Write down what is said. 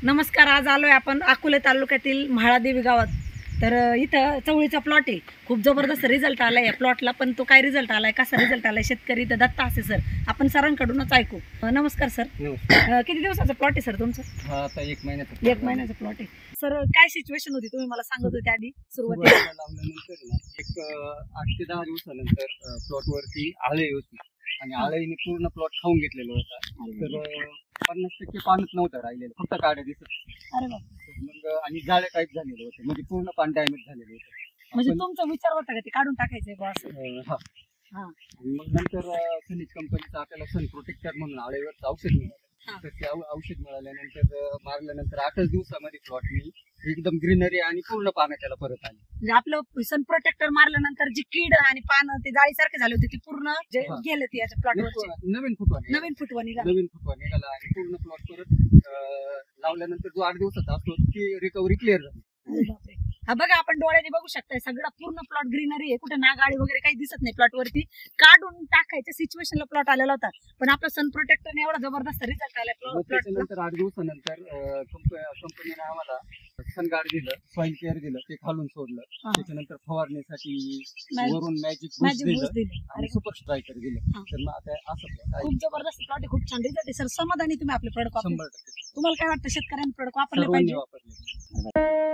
नमस्कार. आज आलोय आपण अकोले तालुक्यातील म्हाळादेवी गावात. तर इथं चवळीचा प्लॉट आहे. खूप जबरदस्त रिझल्ट आलाय या प्लॉटला. पण तो काय रिझल्ट आलाय, कसा रिझल्ट आलाय, शेतकरी तर दत्ता असे सर, आपण सरांकडूनच ऐकू. नमस्कार सर. किती दिवसाचा प्लॉट आहे सर तुमचं? आता 1 महिन्याचा 1 महिन्याचा प्लॉट आहे सर. काय सिच्युएशन होती तुम्ही मला सांगत होते आधी सुरुवातीला? लावल्यानंतर ना एक 8 ते 10 दिवसानंतर प्लॉट वरती आळे होती आणि आळेने पूर्ण प्लॉट खाऊन घेतलेला होता. तर 50% पानच नव्हतं राहिलेलं, फक्त काड्या दिसत. अरे बाप. मग आणि जाळे टाईप झालेलं होतं, म्हणजे पूर्ण पान डॅमेज झालेलं होतं. म्हणजे तुमचा विचार होता का ते काढून टाकायचंय बा असं? हा. हा. आणि मग नंतर खनिज कंपनीचं आपल्याला सन प्रोटेक्टर म्हणून आळेवरचं औषध मिळालं. तर ते औषध मिळाल्यानंतर मारल्यानंतर 8च दिवसामध्ये प्लॉट मी एकदम ग्रीनरी आणि पूर्ण पानं त्याला परत आली. म्हणजे आपलं सन प्रोटेक्टर मारल्यानंतर जी कीड आणि पान ते जाळीसारखे झाले होते ते पूर्ण गेले ते याच्या प्लॉटवर. नवीन फुटवा नवीन फुटवा निघाला आणि पूर्ण प्लॉट परत लावल्यानंतर जो 8 दिवसाचा असतो ती रिकव्हरी क्लिअर झाली. हा बघा, आपण डोळ्याने बघू शकताय सगळा पूर्ण प्लॉट ग्रीनरी आहे. कुठे नागाळी वगैरे काही दिसत नाही प्लॉट वरती. काढून टाकायच्या सिच्युएशनला प्लॉट आलेला होता, पण आपला सन प्रोटेक्टरने एवढा जबरदस्त रिझल्ट आला प्लॉट. त्याच्यानंतर 8 दिवसानंतर कंपनीने आम्हाला सनगार्ड दिलं, सॉइल केअर दिलं, ते खालून सोडलं. त्याच्यानंतर फवारणीसाठी वरून मॅजिक बूस्ट दिलं आणि सुपर स्ट्रायकर दिलं. तर मग आता असं खूप जबरदस्त प्लॉट आहे, खूप छान रिझल्ट आहे सर. समाधानी तुम्ही आपले प्रोडक्ट वापरून? 100%. तुम्हाला काय वाटतं, शेतकऱ्यांनी प्रोडक्ट वापरले पाहिजे? वापरले.